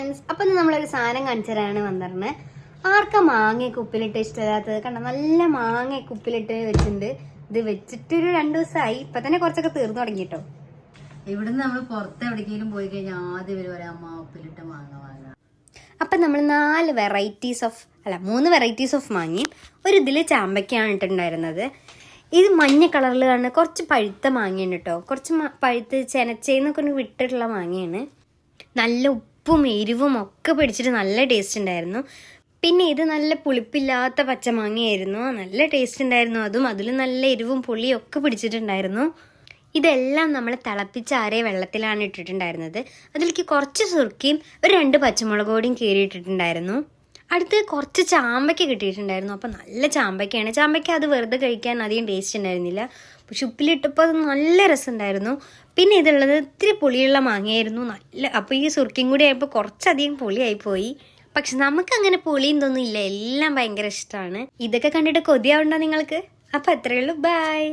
Friends, അപ്പം നമ്മളൊരു സാധനം കാണിച്ചതാണ് വന്നിരുന്നത്. ആർക്കാ മാങ്ങയൊക്കെ ഉപ്പിലിട്ട് ഇഷ്ടമില്ലാത്തത്? കണ്ട, നല്ല മാങ്ങയൊക്കെ ഉപ്പിലിട്ട് വെച്ചിട്ടുണ്ട്. ഇത് വെച്ചിട്ടൊരു 2 ദിവസമായി. ഇപ്പൊ തന്നെ കുറച്ചൊക്കെ തീർന്നു തുടങ്ങിട്ടോ. ഇവിടുന്ന് നമ്മൾ പുറത്ത് എവിടേക്കെങ്കിലും പോയി കഴിഞ്ഞാൽ ആദ്യം ഇവർ പറയാം അമ്മ ഉപ്പിലിട്ട് മാങ്ങ വാങ്ങാം. അപ്പം നമ്മൾ 3 വെറൈറ്റീസ് ഓഫ് മാങ്ങയും ഇതിൽ ചാമ്പയ്ക്കാണ് ഇട്ടുണ്ടായിരുന്നത്. ഇത് മഞ്ഞ കളറിൽ കാണുന്ന കുറച്ച് പഴുത്ത മാങ്ങയാണ് കേട്ടോ. കുറച്ച് പഴുത്ത് ചെനച്ചേന്നൊക്കെ ഒന്ന് വിട്ടിട്ടുള്ള മാങ്ങയാണ്. നല്ല ഉപ്പും എരിവും ഒക്കെ പിടിച്ചിട്ട് നല്ല ടേസ്റ്റ് ഉണ്ടായിരുന്നു. പിന്നെ ഇത് നല്ല പുളിപ്പില്ലാത്ത പച്ചമാങ്ങയായിരുന്നു. നല്ല ടേസ്റ്റ് ഉണ്ടായിരുന്നു. അതിൽ നല്ല എരിവും പുളിയും ഒക്കെ പിടിച്ചിട്ടുണ്ടായിരുന്നു. ഇതെല്ലാം നമ്മൾ തിളപ്പിച്ചാറിയ വെള്ളത്തിലാണ് ഇട്ടിട്ടുണ്ടായിരുന്നത്. അതിലേക്ക് കുറച്ച് സുർക്കയും 2 പച്ചമുളക് കൂടിയും കീറിയിട്ടിട്ടുണ്ടായിരുന്നു. അടുത്ത് കുറച്ച് ചാമ്പയ്ക്ക കിട്ടിയിട്ടുണ്ടായിരുന്നു. അപ്പോൾ നല്ല ചാമ്പയ്ക്കയാണ്. ചാമ്പയ്ക്ക അത് വെറുതെ കഴിക്കാൻ അധികം ടേസ്റ്റ് ഉണ്ടായിരുന്നില്ല. പക്ഷെ ഉപ്പിലിട്ടപ്പോൾ അത് നല്ല രസമുണ്ടായിരുന്നു. പിന്നെ ഇതുള്ളത് ഇത്തിരി പുളിയുള്ള മാങ്ങയായിരുന്നു. അപ്പോൾ ഈ സുർക്കയും കൂടി ആയപ്പോൾ കുറച്ചധികം പുളിയായിപ്പോയി. പക്ഷെ നമുക്കങ്ങനെ പുളിയും തോന്നില്ല. എല്ലാം ഭയങ്കര ഇഷ്ടമാണ്. ഇതൊക്കെ കണ്ടിട്ട് കൊതിയാവുണ്ടോ നിങ്ങൾക്ക്? അപ്പോൾ അത്രയേ ഉള്ളൂ. ബൈ.